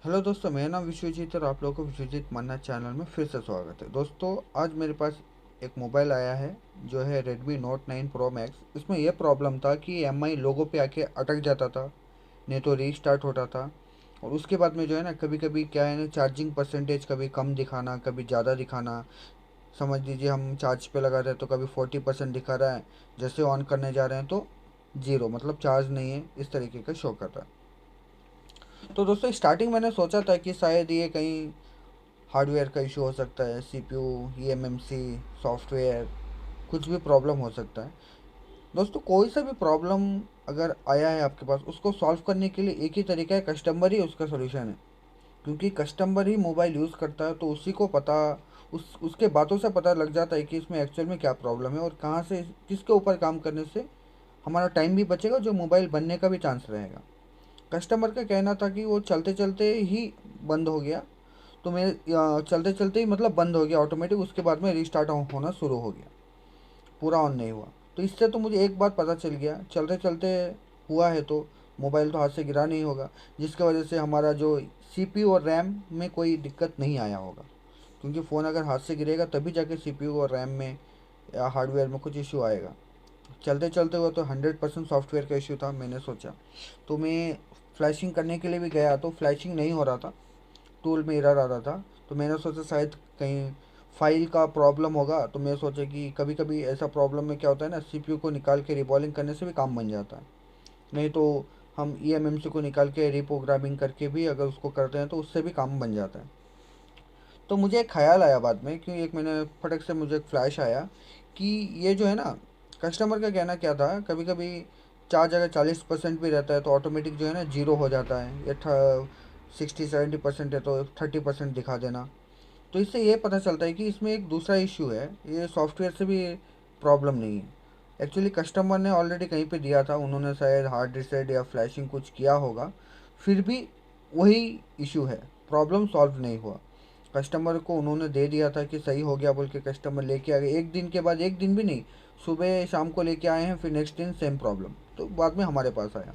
Hello दोस्तों, मेरा नाम विश्वजीत और आप लोगों को विश्वजीत मन्ना चैनल में फिर से स्वागत है। दोस्तों, आज मेरे पास एक मोबाइल आया है जो है Redmi Note 9 Pro Max। इसमें यह प्रॉब्लम था कि एमआई लोगो पे आके अटक जाता था, नहीं तो रीस्टार्ट होता था। और उसके बाद में जो है ना, कभी कभी क्या है ना, चार्जिंग परसेंटेज कभी कम दिखाना, कभी ज़्यादा दिखाना। समझ लीजिए हम चार्ज पे लगा रहे हैं तो कभी 40% दिखा रहा है, जैसे ऑन करने जा रहे हैं तो ज़ीरो, मतलब चार्ज नहीं है, इस तरीके का शो कर रहा है। तो दोस्तों, स्टार्टिंग मैंने सोचा था कि शायद ये कहीं हार्डवेयर का इशू हो सकता है, सीपीयू, ईएमएमसी, सॉफ्टवेयर, कुछ भी प्रॉब्लम हो सकता है। दोस्तों, कोई सा भी प्रॉब्लम अगर आया है आपके पास, उसको सॉल्व करने के लिए एक ही तरीका है, कस्टमर ही उसका सॉल्यूशन है। क्योंकि कस्टमर ही मोबाइल यूज़ करता है, तो उसी को पता, उसके बातों से पता लग जाता है कि इसमें एक्चुअल में क्या प्रॉब्लम है और कहाँ से, किसके ऊपर काम करने से हमारा टाइम भी बचेगा, जो मोबाइल बनने का भी चांस रहेगा। कस्टमर का कहना था कि वो चलते चलते ही बंद हो गया। तो मैं चलते चलते ही मतलब बंद हो गया ऑटोमेटिक, उसके बाद में रीस्टार्ट होना शुरू हो गया, पूरा ऑन नहीं हुआ। तो इससे तो मुझे एक बात पता चल गया, चलते चलते हुआ है तो मोबाइल तो हाथ से गिरा नहीं होगा, जिसकी वजह से हमारा जो सीपीयू और रैम में कोई दिक्कत नहीं आया होगा। क्योंकि फ़ोन अगर हाथ से गिरेगा तभी जाके सीपीयू और रैम में या हार्डवेयर में कुछ इशू आएगा। चलते चलते हुआ तो 100% सॉफ्टवेयर का इशू था, मैंने सोचा। तो मैं फ्लैशिंग करने के लिए भी गया तो फ्लैशिंग नहीं हो रहा था, टूल में एरर आ रहा था। तो मैंने सोचा शायद कहीं फाइल का प्रॉब्लम होगा। तो मैं सोचा कि कभी कभी ऐसा प्रॉब्लम में क्या होता है ना, सीपीयू को निकाल के रिबॉलिंग करने से भी काम बन जाता है। नहीं तो हम ईएमएमसी को निकाल के रिप्रोग्रामिंग करके भी अगर उसको करते हैं तो उससे भी काम बन जाता है। तो मुझे एक ख्याल आया बाद में, क्यों एक मैंने फटक से मुझे एक फ्लैश आया कि ये जो है ना, कस्टमर का कहना क्या था, कभी कभी चार्ज अगर 40% भी रहता है तो ऑटोमेटिक जो है ना जीरो हो जाता है, या 60-70% है तो 30% दिखा देना। तो इससे ये पता चलता है कि इसमें एक दूसरा इश्यू है, ये सॉफ्टवेयर से भी प्रॉब्लम नहीं है। एक्चुअली कस्टमर ने ऑलरेडी कहीं पे दिया था, उन्होंने शायद हार्ड रीसेट या फ्लैशिंग कुछ किया होगा, फिर भी वही इशू है, प्रॉब्लम सॉल्व नहीं हुआ। कस्टमर को उन्होंने दे दिया था कि सही हो गया बोल के, कस्टमर लेके आ गए, एक दिन के बाद, एक दिन भी नहीं, सुबह शाम को लेके आए हैं, फिर नेक्स्ट दिन सेम प्रॉब्लम, तो बाद में हमारे पास आया।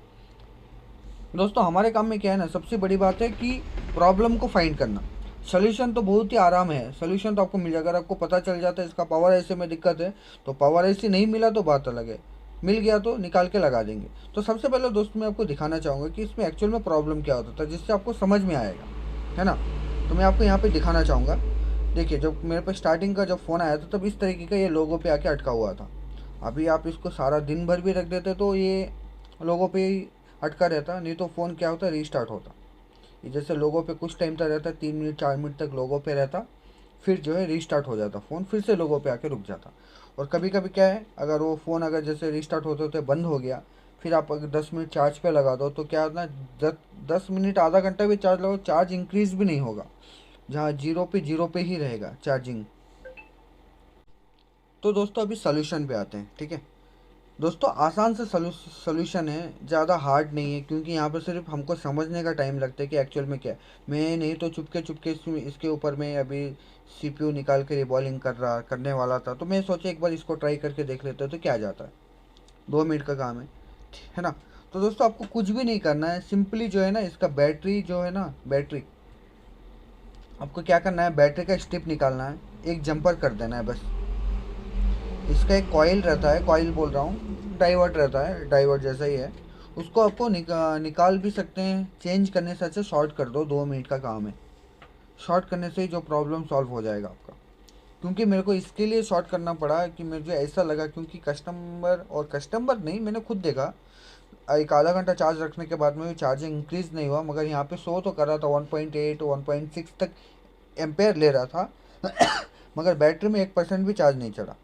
दोस्तों, हमारे काम में क्या है ना, सबसे बड़ी बात है कि प्रॉब्लम को फाइंड करना। सोल्यूशन तो बहुत ही आराम है, सोल्यूशन तो आपको मिल जाएगा, अगर आपको पता चल जाता है इसका पावर ऐसे में दिक्कत है, तो पावर ऐसे नहीं मिला तो बात अलग है, मिल गया तो निकाल के लगा देंगे। तो सबसे पहले दोस्त मैं आपको दिखाना चाहूँगा कि इसमें एक्चुअल में प्रॉब्लम क्या होता था, जिससे आपको समझ में आएगा, है ना। तो मैं आपको यहाँ पे दिखाना चाहूँगा। देखिए, जब मेरे पास स्टार्टिंग का जब फ़ोन आया था तब इस तरीके का ये लोगो पे आके अटका हुआ था। अभी आप इसको सारा दिन भर भी रख देते तो ये लोगों पे ही अटका रहता, नहीं तो फ़ोन क्या होता, रीस्टार्ट होता। ये जैसे लोगों पे कुछ टाइम तक रहता, 3 मिनट 4 मिनट तक लोगों पे रहता, फिर जो है रीस्टार्ट हो जाता फ़ोन, फिर से लोगों पे आके रुक जाता। और कभी कभी क्या है, अगर वो फ़ोन अगर जैसे रीस्टार्ट होते होते बंद हो गया, फिर आप अगर 10 मिनट चार्ज पे लगा दो तो क्या होता है, 10 मिनट आधा घंटा भी चार्ज लगाओ, चार्ज इंक्रीज़ भी नहीं होगा, जहाँ जीरो पे ही रहेगा चार्जिंग। तो दोस्तों, अभी सोल्यूशन पे आते हैं, ठीक है। दोस्तों, आसान से सोल्यूशन है, ज़्यादा हार्ड नहीं है, क्योंकि यहाँ पर सिर्फ हमको समझने का टाइम लगता है कि एक्चुअल में क्या है। मैं नहीं तो चुपके चुपके इसके ऊपर में अभी सीपीयू निकाल के रिबॉलिंग करने वाला था, तो मैं सोचा एक बार इसको ट्राई करके देख लेते हैं तो क्या जाता है। 2 मिनट का काम है ना। तो दोस्तों, आपको कुछ भी नहीं करना है, सिंपली जो है ना, इसका बैटरी जो है ना, बैटरी आपको क्या करना है, बैटरी का स्ट्रिप निकालना है, एक जंपर कर देना है बस। इसका एक कॉइल रहता है, कॉइल बोल रहा हूँ, डाइवर्ट रहता है, डाइवर्ट जैसा ही है। उसको आपको निकाल भी सकते हैं, चेंज करने से अच्छा शॉर्ट कर दो, 2 मिनट का काम है। शॉर्ट करने से ही जो प्रॉब्लम सॉल्व हो जाएगा आपका। क्योंकि मेरे को इसके लिए शॉर्ट करना पड़ा कि मुझे ऐसा लगा, क्योंकि कस्टमर नहीं, मैंने खुद देखा, एक आधा घंटा चार्ज रखने के बाद में भी चार्जिंग इंक्रीज़ नहीं हुआ, मगर यहाँ पे शो तो कर रहा था 1.8 1.6 तक एम्पेयर ले रहा था। मगर बैटरी में 1% भी चार्ज नहीं चढ़ा।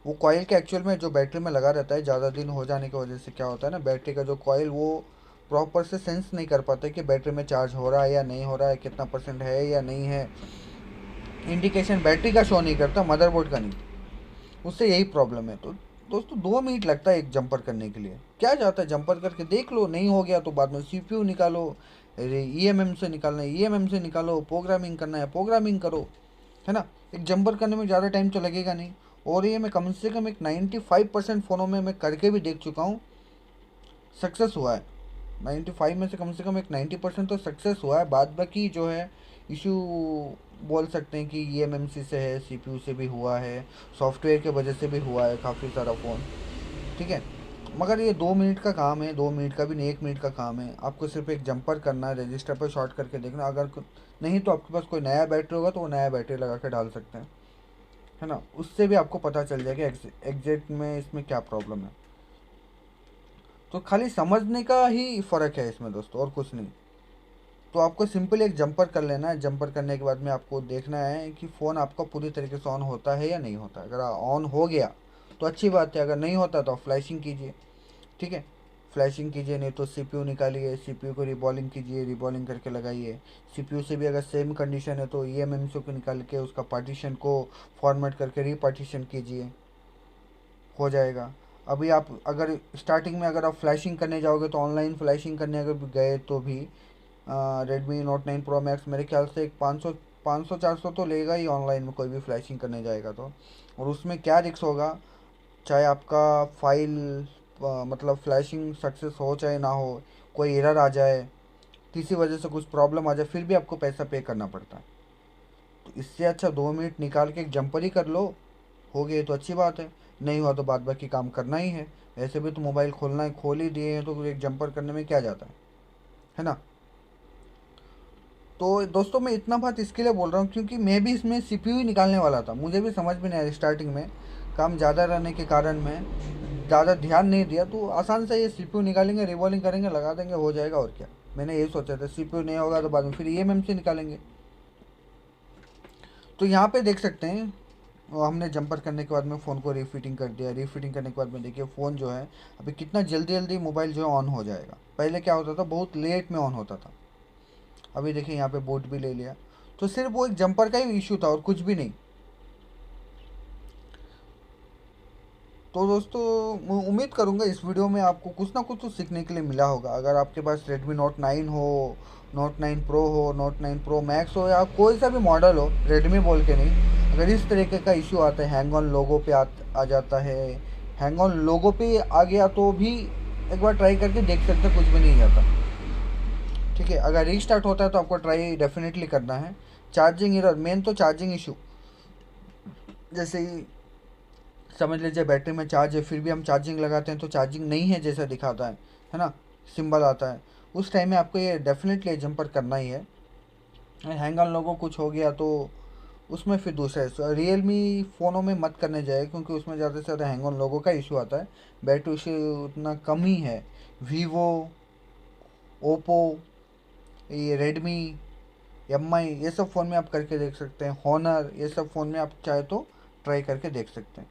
वो कॉइल के एक्चुअल में जो बैटरी में लगा रहता है, ज़्यादा दिन हो जाने की वजह से क्या होता है ना, बैटरी का जो कॉइल वो प्रॉपर से सेंस नहीं कर पाता कि बैटरी में चार्ज हो रहा है या नहीं हो रहा है, कितना परसेंट है या नहीं है। इंडिकेशन बैटरी का शो नहीं करता, मदरबोर्ड का नहीं। उससे यही प्रॉब्लम है। तो दोस्तों, 2 मिनट लगता है एक जंपर करने के लिए, क्या जाता है, जंपर करके देख लो, नहीं हो गया तो बाद में सीपीयू निकालो, ईएमएम से निकालना है ईएमएम से निकालो, प्रोग्रामिंग करना है प्रोग्रामिंग करो, है ना। एक जंपर करने में ज़्यादा टाइम तो लगेगा नहीं। और ये मैं कम से कम एक 95% फ़ोनों में मैं करके भी देख चुका हूँ, सक्सेस हुआ है। 95 में से कम एक 90% तो सक्सेस हुआ है। बाद बाकी जो है इशू बोल सकते हैं कि EMMC से है, CPU से भी हुआ है, सॉफ्टवेयर के वजह से भी हुआ है काफ़ी सारा फ़ोन। ठीक है, मगर ये 2 मिनट का काम है, 2 मिनट का भी नहीं, 1 मिनट का काम है। आपको सिर्फ एक जंपर करना है, रजिस्टर पर शॉर्ट करके देखना। अगर नहीं तो आपके पास कोई नया बैटरी होगा तो वो नया बैटरी लगा के डाल सकते हैं, है ना। उससे भी आपको पता चल जाएगा एग्जैक्ट में इसमें क्या प्रॉब्लम है। तो खाली समझने का ही फ़र्क है इसमें दोस्तों, और कुछ नहीं। तो आपको सिंपल एक जंपर कर लेना है। जंपर करने के बाद में आपको देखना है कि फ़ोन आपका पूरी तरीके से ऑन होता है या नहीं होता। अगर ऑन हो गया तो अच्छी बात है, अगर नहीं होता तो फ्लैशिंग कीजिए। ठीक है, फ्लैशिंग कीजिए, नहीं तो CPU निकालिए, CPU को रिबॉलिंग कीजिए, रिबॉलिंग करके लगाइए। CPU से भी अगर सेम कंडीशन है तो EMMC को निकाल के उसका पार्टीशन को फॉर्मेट करके रीपार्टीशन कीजिए, हो जाएगा। अभी आप अगर स्टार्टिंग में अगर आप फ्लैशिंग करने जाओगे तो ऑनलाइन फ्लैशिंग करने अगर गए तो भी रेडमी नोट 9 प्रो मैक्स मेरे ख्याल से एक 500 400 तो लेगा ही ऑनलाइन में, कोई भी फ्लैशिंग करने जाएगा तो। और उसमें क्या रिक्स होगा, चाहे आपका फाइल मतलब फ्लैशिंग सक्सेस हो चाहे ना हो, कोई एरर आ जाए, किसी वजह से कुछ प्रॉब्लम आ जाए, फिर भी आपको पैसा पे करना पड़ता है। तो इससे अच्छा 2 मिनट निकाल के एक जंपर ही कर लो, हो गए तो अच्छी बात है। नहीं हुआ तो बाद बाकी काम करना ही है। ऐसे भी तो मोबाइल खोलना है, खोल ही दिए हैं तो एक जंपर करने में क्या जाता है ना। तो दोस्तों मैं इतना बात इसके लिए बोल रहा हूँ क्योंकि मैं भी इसमें CPU ही निकालने वाला था। मुझे भी समझ में नहीं आया स्टार्टिंग में, काम ज़्यादा रहने के कारण मैं ज़्यादा ध्यान नहीं दिया। तो आसान से ये CPU निकालेंगे, रिवॉल्विंग करेंगे, लगा देंगे, हो जाएगा और क्या। मैंने यही सोचा था, CPU नहीं होगा तो बाद में फिर EMMC निकालेंगे। तो यहाँ पे देख सकते हैं हमने जंपर करने के बाद में फ़ोन को रीफिटिंग कर दिया। रीफिटिंग करने के बाद में देखिए फ़ोन जो है अभी कितना जल्दी जल्दी मोबाइल जो है ऑन हो जाएगा। पहले क्या होता था, बहुत लेट में ऑन होता था। अभी देखिए यहाँ पे बोट भी ले लिया। तो सिर्फ वो एक जंपर का ही इशू था और कुछ भी नहीं। तो दोस्तों मैं उम्मीद करूँगा इस वीडियो में आपको कुछ ना कुछ तो सीखने के लिए मिला होगा। अगर आपके पास रेडमी नोट 9 हो, नोट 9 प्रो हो, नोट 9 प्रो मैक्स हो, या कोई सा भी मॉडल हो, रेडमी बोल के नहीं, अगर इस तरीके का इशू आता है, हैंग ऑन लोगो पे आ जाता है, हैंग ऑन लोगो पे आ गया तो भी एक बार ट्राई करके देख सकते हैं, कुछ भी नहीं जाता। ठीक है, अगर रीस्टार्ट होता है तो आपको ट्राई डेफिनेटली करना है। चार्जिंग एरर, मेन तो चार्जिंग इशू। जैसे ही समझ लीजिए बैटरी में चार्ज है, फिर भी हम चार्जिंग लगाते हैं तो चार्जिंग नहीं है जैसा दिखाता है ना, सिंबल आता है। उस टाइम में आपको ये डेफिनेटली जंपर करना ही है। हैंग ऑन लोगो कुछ हो गया तो उसमें फिर दूसरा रियलमी फ़ोनों में मत करने जाए क्योंकि उसमें ज़्यादा से ज़्यादा हैंग ऑन लोगो का इशू आता है। बैटरी इशू उतना कम ही है। वीवो, ओप्पो, ये रेडमी, MI, ये सब फ़ोन में आप करके देख सकते हैं। हॉनर, ये सब फ़ोन में आप चाहे तो ट्राई करके देख सकते हैं।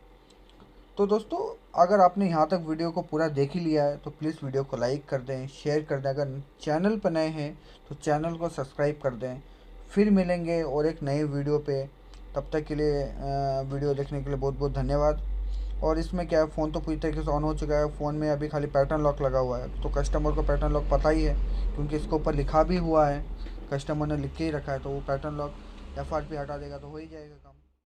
तो दोस्तों अगर आपने यहाँ तक वीडियो को पूरा देख ही लिया है तो प्लीज़ वीडियो को लाइक कर दें, शेयर कर दें। अगर चैनल पर नए हैं तो चैनल को सब्सक्राइब कर दें। फिर मिलेंगे और एक नए वीडियो पे। तब तक के लिए वीडियो देखने के लिए बहुत बहुत धन्यवाद। और इसमें क्या है, फ़ोन तो पूरी तरीके से ऑन हो चुका है। फ़ोन में अभी खाली पैटर्न लॉक लगा हुआ है, तो कस्टमर को पैटर्न लॉक पता ही है क्योंकि इसके ऊपर लिखा भी हुआ है, कस्टमर ने लिख के ही रखा है। तो वो पैटर्न लॉक FRP हटा देगा तो हो ही जाएगा काम।